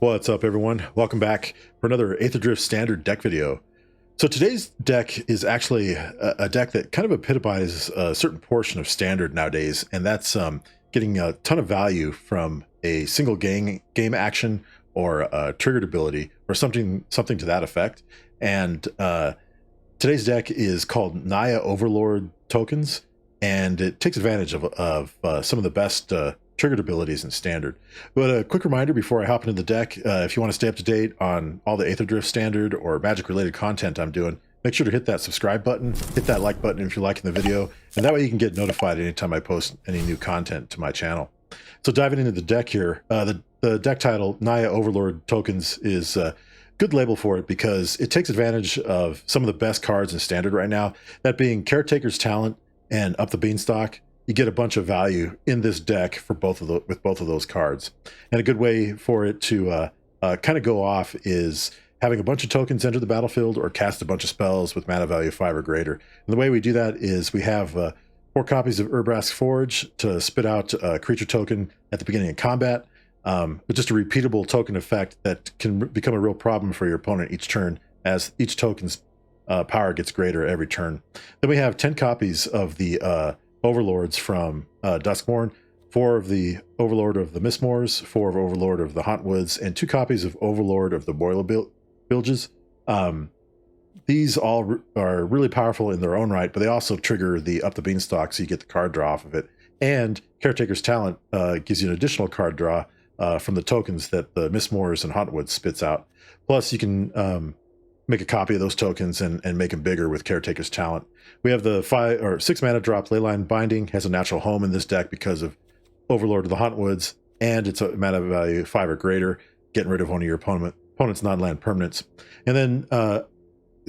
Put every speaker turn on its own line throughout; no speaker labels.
What's up, everyone? Welcome back for another Aetherdrift Standard deck video. So today's deck is actually a deck that kind of epitomizes a certain portion of Standard nowadays, and that's getting a ton of value from a single game action or a triggered ability or something to that effect. And today's deck is called Naya Overlord Tokens, and it takes advantage of some of the best triggered abilities in Standard. But a quick reminder before I hop into the deck, if you want to stay up to date on all the Aetherdrift Standard or Magic related content I'm doing, make sure to hit that subscribe button, hit that like button if you're liking the video, and that way you can get notified anytime I post any new content to my channel. So diving into the deck here, the deck title, Naya Overlord Tokens, is a good label for it because it takes advantage of some of the best cards in Standard right now, that being Caretaker's Talent and Up the Beanstalk. You get a bunch of value in this deck for with both of those cards. And a good way for it to kind of go off is having a bunch of tokens enter the battlefield or cast a bunch of spells with mana value 5 or greater. And the way we do that is we have 4 copies of Urabrask Forge to spit out a creature token at the beginning of combat, but just a repeatable token effect that can become a real problem for your opponent each turn as each token's power gets greater every turn. Then we have 10 copies of the Overlords from Duskmourn, 4 of the Overlord of the Mistmoors, 4 of Overlord of the Hauntwoods, and 2 copies of Overlord of the Boiler Bilges. These all are really powerful in their own right, but they also trigger the Up the Beanstalk, so you get the card draw off of it. And Caretaker's Talent gives you an additional card draw from the tokens that the Mistmoors and Hauntwoods spits out. Plus, you can make a copy of those tokens and make them bigger with Caretaker's Talent. We have the 5 or 6 mana drop Leyline Binding, has a natural home in this deck because of Overlord of the Hauntwoods, and it's a mana value 5 or greater, getting rid of one of your opponent's non-land permanents. And then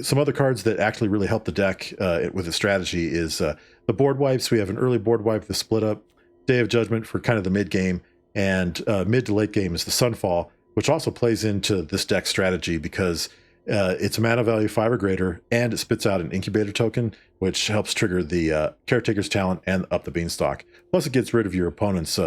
some other cards that actually really help the deck with the strategy is the board wipes. We have an early board wipe, the Split Up, Day of Judgment for kind of the mid game, and mid to late game is the Sunfall, which also plays into this deck strategy because it's a mana value 5 or greater, and it spits out an incubator token, which helps trigger the Caretaker's Talent and Up the Beanstalk. Plus, it gets rid of your opponent's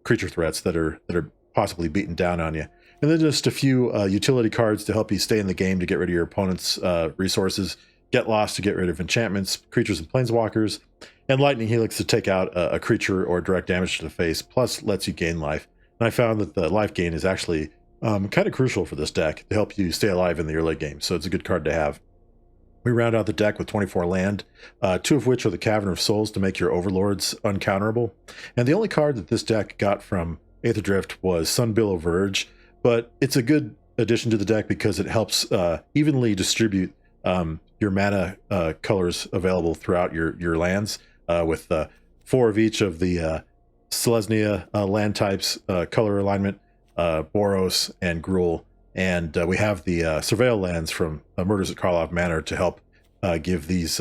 creature threats that are possibly beaten down on you. And then just a few utility cards to help you stay in the game to get rid of your opponent's resources. Get Lost to get rid of enchantments, creatures, and planeswalkers, and Lightning Helix to take out a creature or direct damage to the face. Plus, lets you gain life. And I found that the life gain is actually kind of crucial for this deck to help you stay alive in the early game, so it's a good card to have. We round out the deck with 24 land, 2 of which are the Cavern of Souls to make your Overlords uncounterable. And the only card that this deck got from Aetherdrift was Sunbillow Verge, but it's a good addition to the deck because it helps evenly distribute your mana colors available throughout your lands with 4 of each of the Selesnya land types, color alignment, Boros and Gruul, and we have the Surveil lands from Murders at Karlov Manor to help give these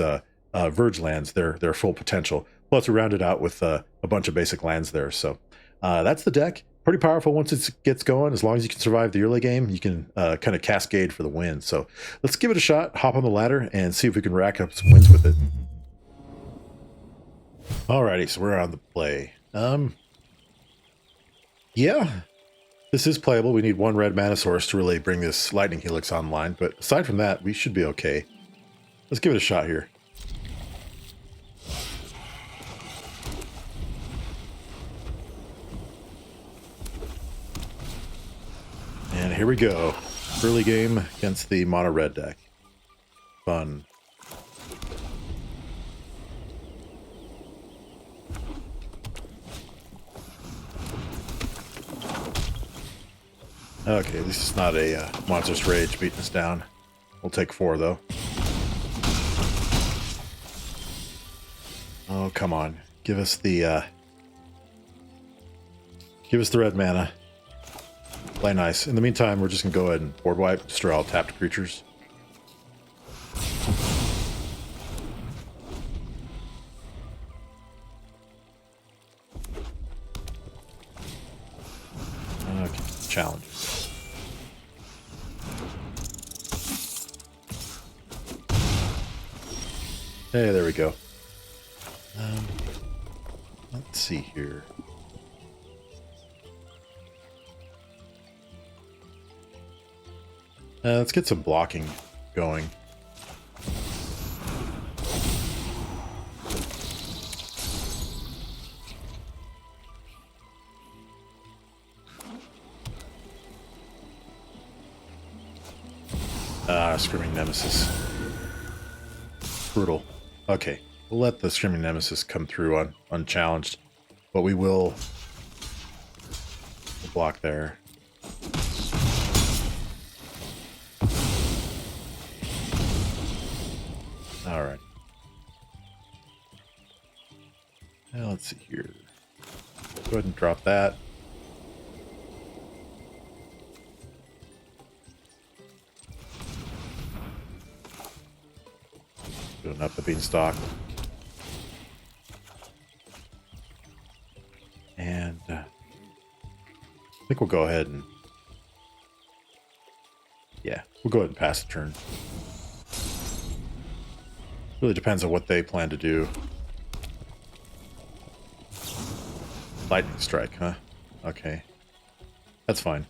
Verge lands their full potential. Plus, we round it out with a bunch of basic lands there. So that's the deck. Pretty powerful once it gets going. As long as you can survive the early game, you can kind of cascade for the win. So let's give it a shot, hop on the ladder, and see if we can rack up some wins with it. Alrighty, so we're on the play. Yeah. This is playable. We need 1 red mana source to really bring this Lightning Helix online, but aside from that, we should be okay. Let's give it a shot here. And here we go. Early game against the mono red deck. Fun. Okay, at least it's not a Monstrous Rage beating us down. We'll take 4, though. Oh, come on. Give us the red mana. Play nice. In the meantime, we're just going to go ahead and board wipe, destroy all tapped creatures. Okay, challenge. Hey, there we go. Let's see here. Let's get some blocking going. Screaming Nemesis. Brutal. Okay, we'll let the Screaming Nemesis come through unchallenged, but we will block there. All right. Now let's see here. Go ahead and drop that. Doing Up the Beanstalk. And I think we'll go ahead and... yeah, we'll go ahead and pass the turn. Really depends on what they plan to do. Lightning strike, huh? Okay. That's fine.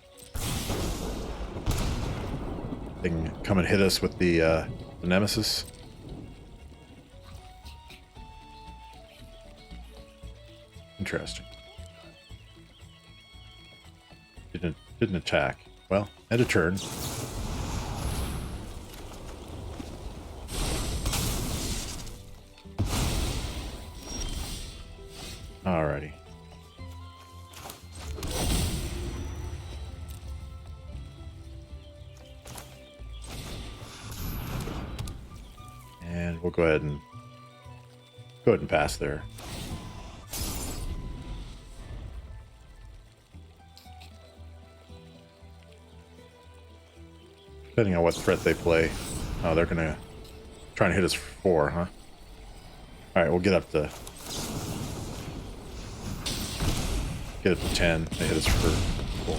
They can come and hit us with the Nemesis. Interesting. Didn't attack. Well, end of turn. Alrighty. And we'll go ahead and pass there. Depending on what threat they play. Oh, they're gonna try and hit us for 4, huh? Alright, we'll get up to 10. They hit us for 4.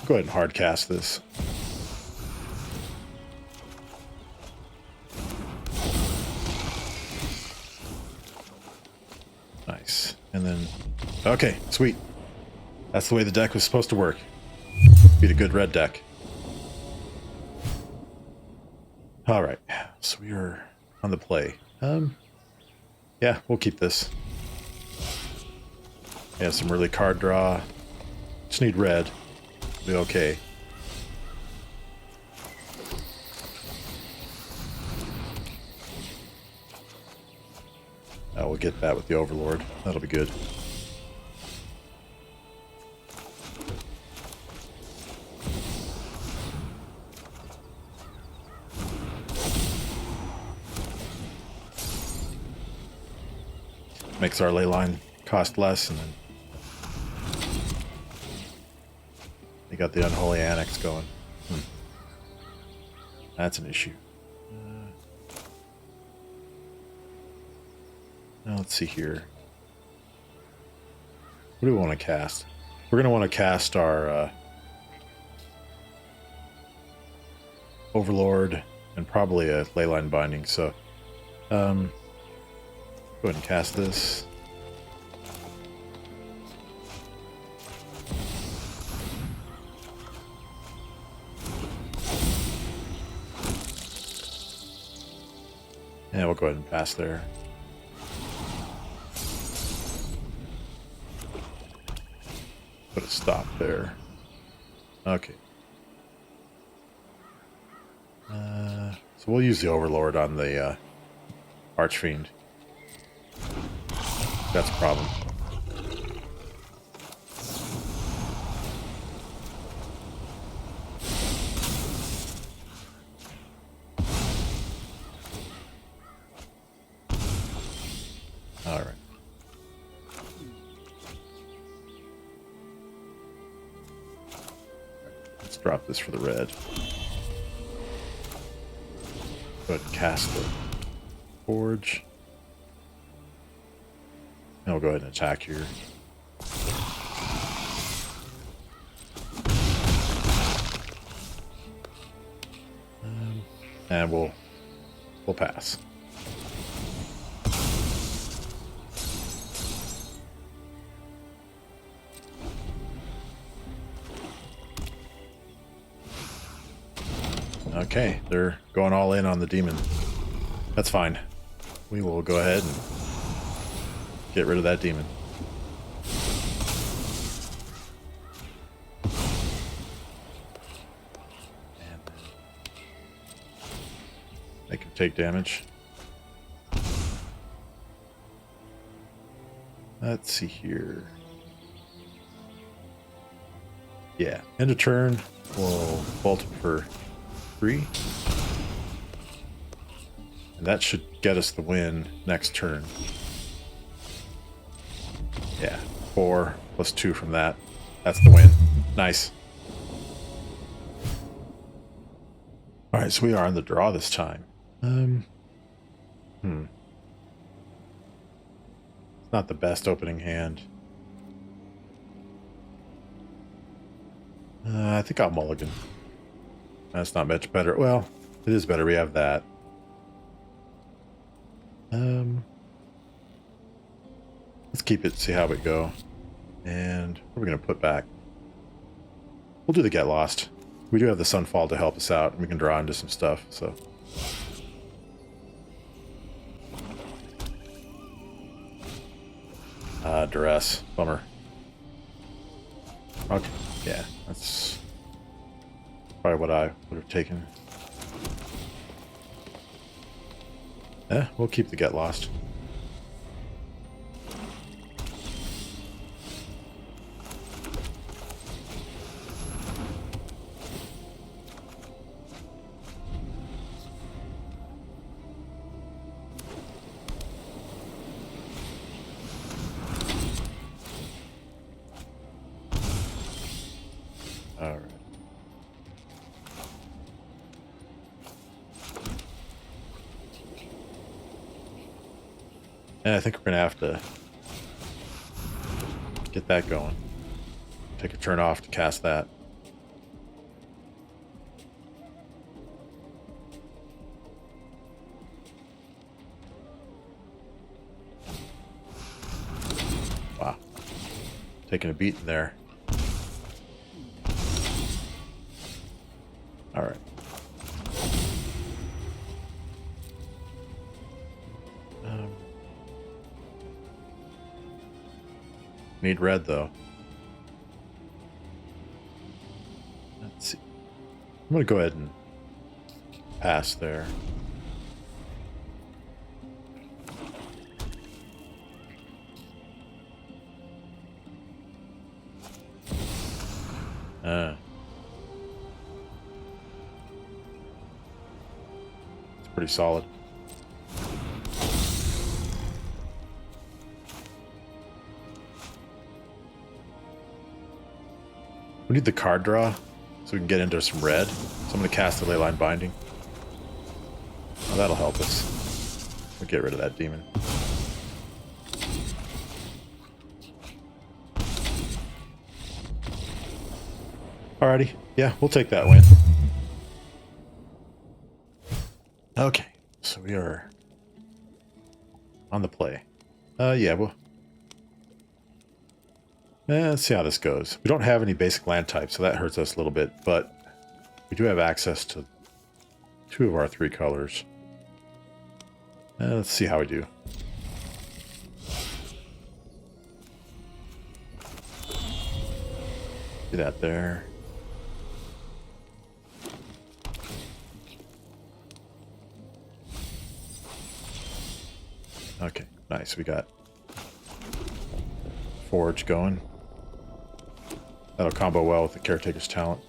Go ahead and hard cast this. Nice. And then, okay, sweet. That's the way the deck was supposed to work. Beat a good red deck. All right, so we are on the play. Yeah, we'll keep this. Yeah, some early card draw. Just need red. Be okay. We'll get that with the Overlord. That'll be good. Makes our ley line cost less, and then they got the Unholy Annex going. That's an issue. Now let's see here. What do we want to cast? We're going to want to cast our Overlord and probably a Leyline Binding. So, go ahead and cast this. And we'll go ahead and pass there. Put a stop there. Okay. So we'll use the Overlord on the Archfiend. That's a problem. All right. Let's drop this for the red. Go ahead and cast the Forge. And we'll go ahead and attack here. And we'll pass. Okay, they're going all in on the demon. That's fine. We will go ahead and get rid of that demon. And make him take damage. Let's see here. Yeah, end of turn. We'll vault him for 3. And that should get us the win next turn. Yeah, 4 plus 2 from that. That's the win. Nice. Alright, so we are on the draw this time. It's not the best opening hand. I think I'll mulligan. That's not much better. Well, it is better. We have that. Let's keep it, see how it go. And what are we going to put back? We'll do the Get Lost. We do have the Sunfall to help us out, and we can draw into some stuff, so. Duress. Bummer. Okay, yeah, that's probably what I would have taken. Yeah, we'll keep the Get Lost. All right. And I think we're going to have to get that going. Take a turn off to cast that. Wow. Taking a beating there. All right. Need red, though. Let's see. I'm going to go ahead and pass there. It's pretty solid. We need the card draw so we can get into some red. So I'm going to cast the Leyline Binding. Oh, that'll help us. We'll get rid of that demon. Alrighty. Yeah, we'll take that win. Okay. So we are on the play. Yeah, well. Let's see how this goes. We don't have any basic land types, so that hurts us a little bit, but we do have access to 2 of our 3 colors. Let's see how we do. Do that there. Okay, nice. We got Forge going. That'll combo well with the Caretaker's talent.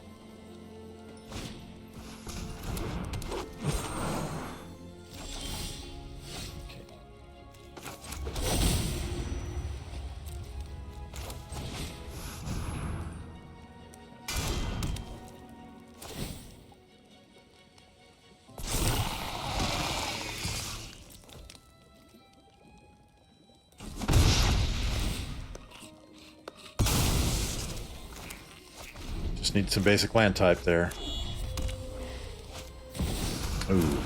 Just need some basic land type there. Ooh.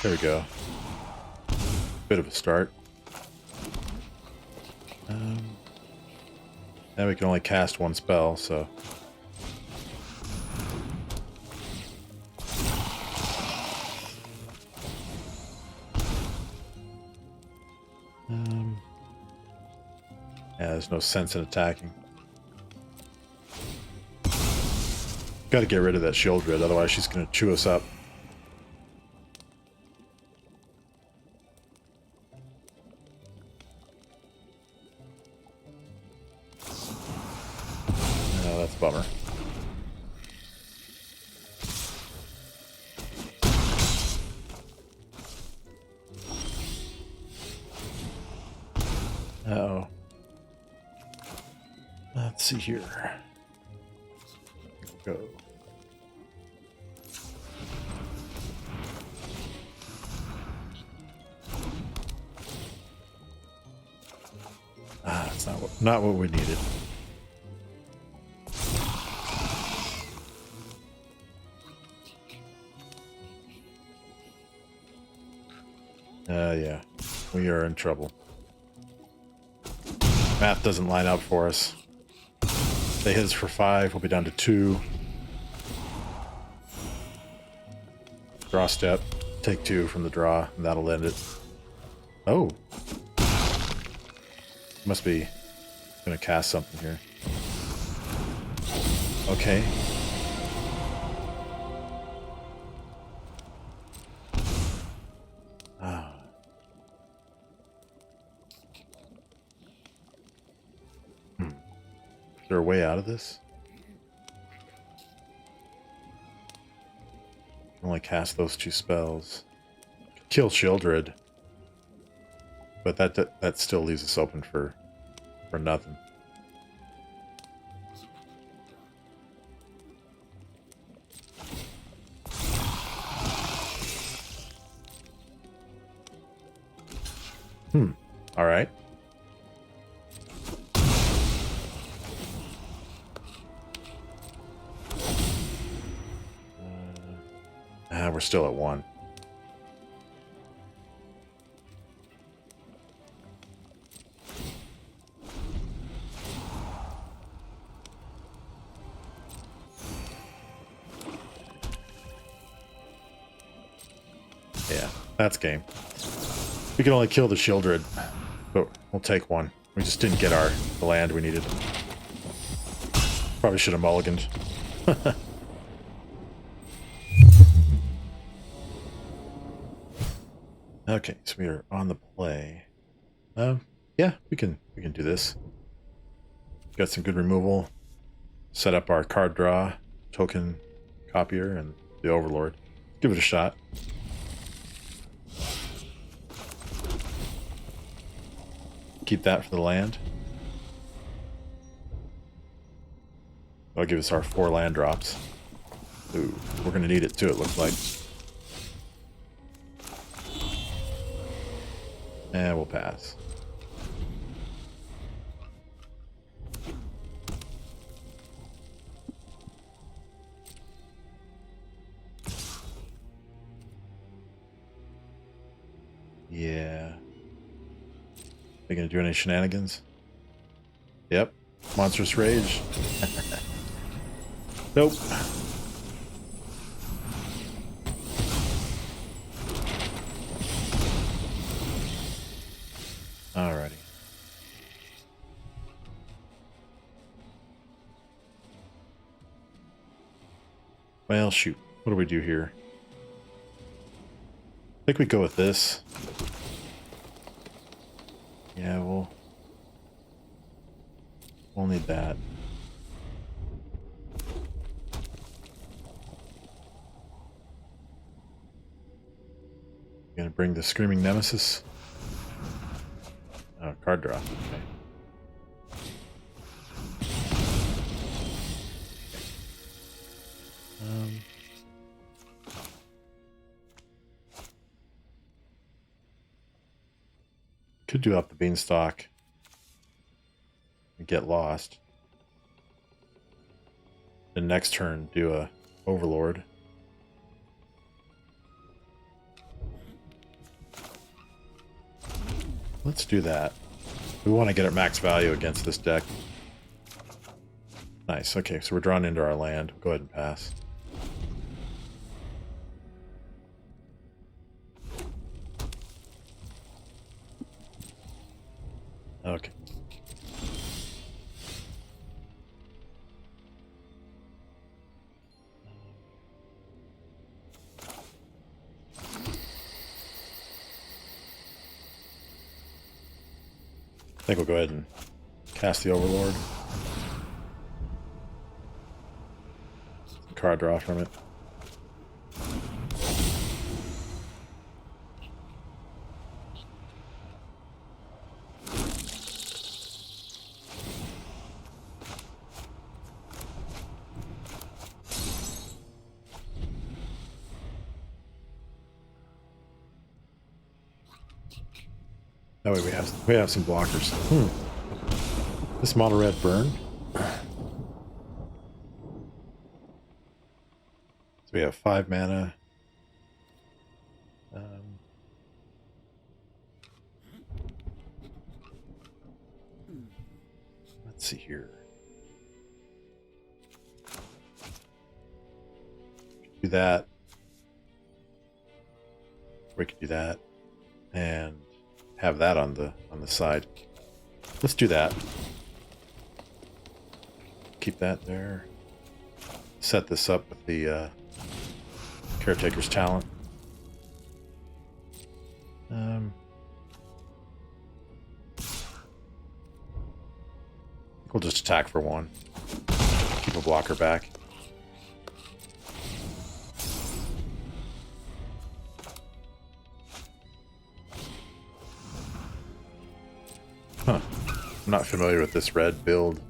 There we go. Bit of a start. Now we can only cast 1 spell, so. Yeah, there's no sense in attacking. Got to get rid of that Sheoldred, otherwise she's going to chew us up. Oh, that's a bummer. Uh-oh. Let's see here. Go. Ah, it's not what we needed. Yeah. We are in trouble. Math doesn't line up for us. They hit us for 5, we'll be down to 2. Draw step, take 2 from the draw, and that'll end it. Oh. Must be gonna cast something here. Okay. Ah. Is there a way out of this? Only cast those 2 spells. Kill Sheoldred. But that still leaves us open for nothing. All right. We're still at 1. Yeah, that's game. We can only kill the Sheoldred, but we'll take 1. We just didn't get the land we needed. Probably should have mulliganed. Okay, so we are on the play. Yeah, we can do this. Got some good removal. Set up our card draw, token copier, and the Overlord. Give it a shot. Keep that for the land. That'll give us our 4 land drops. Ooh, we're gonna need it too, it looks like. And we'll pass. Yeah. They gonna do any shenanigans? Yep. Monstrous Rage. Nope. Alrighty. Well, shoot. What do we do here? I think we go with this. Yeah, we'll need that. Gonna bring the Screaming Nemesis. Oh, card draw. Okay. Could do Up the Beanstalk and get lost. The next turn, do a Overlord. Let's do that. We want to get our max value against this deck. Nice. Okay, so we're drawn into our land. Go ahead and pass. Okay. I think we'll go ahead and cast the Overlord. Card draw from it. That way we have some blockers. This mono red burn. So we have 5 mana. Let's see here. Do that. We could do that, and have that on the side. Let's do that. Keep that there. Set this up with the Caretaker's talent. We'll just attack for 1. Keep a blocker back. Huh. I'm not familiar with this red build.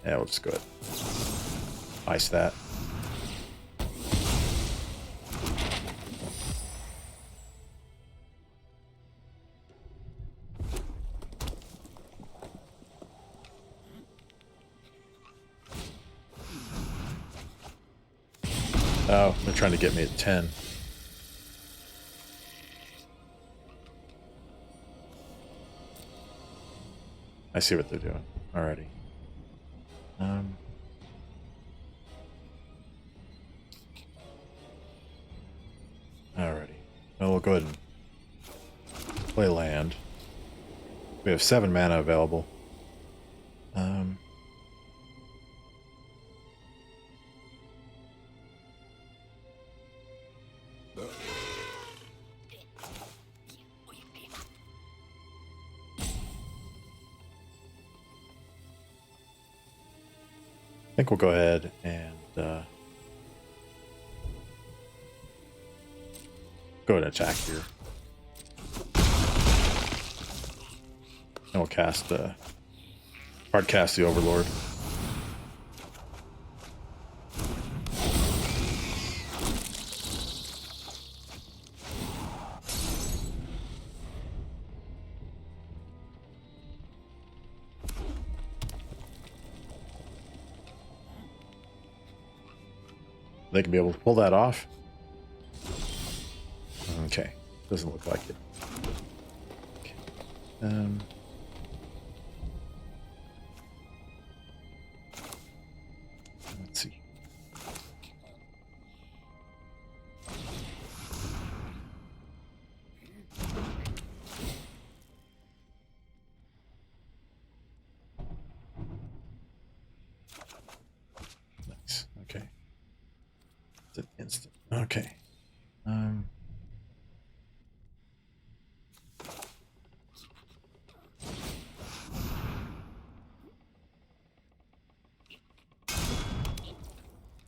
Yeah, we'll just go ahead. Ice that. Oh, they're trying to get me at 10. I see what they're doing already. Alrighty. Well, we'll go ahead and play land. We have 7 mana available. I think we'll go ahead and go ahead and attack here. And we'll cast hard cast the Overlord. They can be able to pull that off. Okay, doesn't look like it. Okay. Let's see. Nice. Okay. It's an instant. Okay.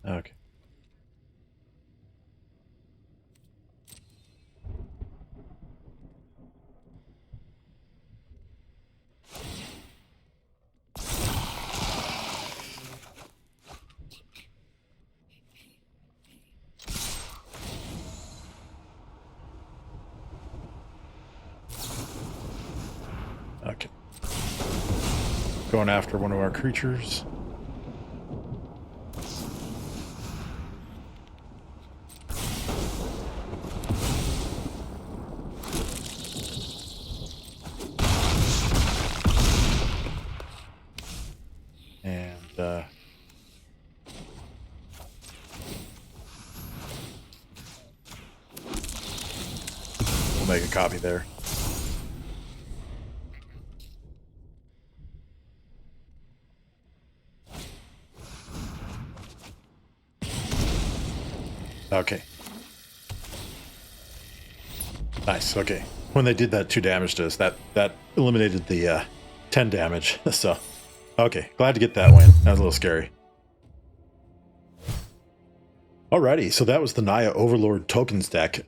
Okay. Okay. Going after one of our creatures. make a copy there. Okay. Nice, okay. When they did that 2 damage to us, that eliminated the 10 damage. So, okay, glad to get that win. That was a little scary. Alrighty, so that was the Naya Overlord Tokens deck.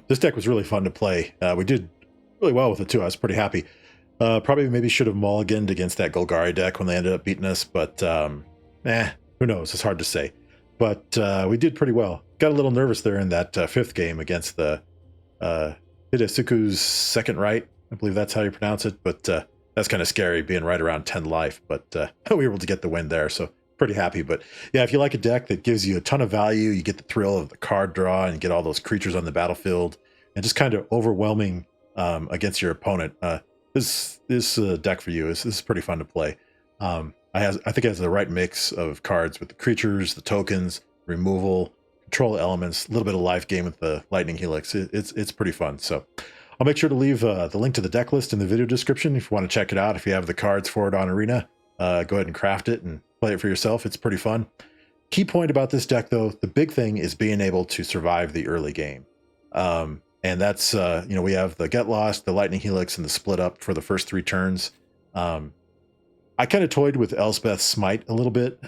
This deck was really fun to play. We did really well with it too. I was pretty happy. Probably maybe should have mulliganed against that Golgari deck when they ended up beating us, but who knows? It's hard to say. But we did pretty well. Got a little nervous there in that 5th game against the Hidetsuku's second right. I believe that's how you pronounce it, but that's kind of scary being right around 10 life, but we were able to get the win there, so pretty happy. But yeah, if you like a deck that gives you a ton of value, you get the thrill of the card draw and you get all those creatures on the battlefield and just kind of overwhelming against your opponent, this deck for you. This is pretty fun to play. I think it has the right mix of cards with the creatures, the tokens, removal, control elements, a little bit of life gain with the lightning helix. It's pretty fun. So I'll make sure to leave the link to the deck list in the video description if you want to check it out. If you have the cards for it on Arena, go ahead and craft it and play it for yourself. It's pretty fun. Key point about this deck, though, the big thing is being able to survive the early game. And that's, we have the Get Lost, the Lightning Helix, and the Split Up for the first 3 turns. I kind of toyed with Elspeth's Smite a little bit.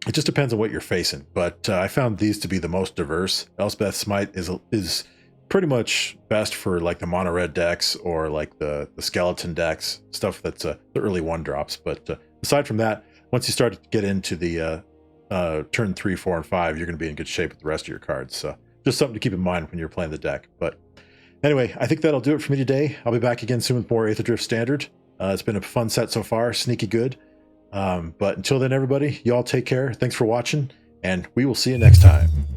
It just depends on what you're facing, but I found these to be the most diverse. Elspeth's Smite is pretty much best for like the mono red decks or like the skeleton decks, stuff that's the early 1-drops. But aside from that, once you start to get into the turn 3, 4, and 5, you're going to be in good shape with the rest of your cards. So just something to keep in mind when you're playing the deck. But anyway, I think that'll do it for me today. I'll be back again soon with more Aetherdrift Standard. It's been a fun set so far, sneaky good. But until then, everybody, y'all take care. Thanks for watching, and we will see you next time.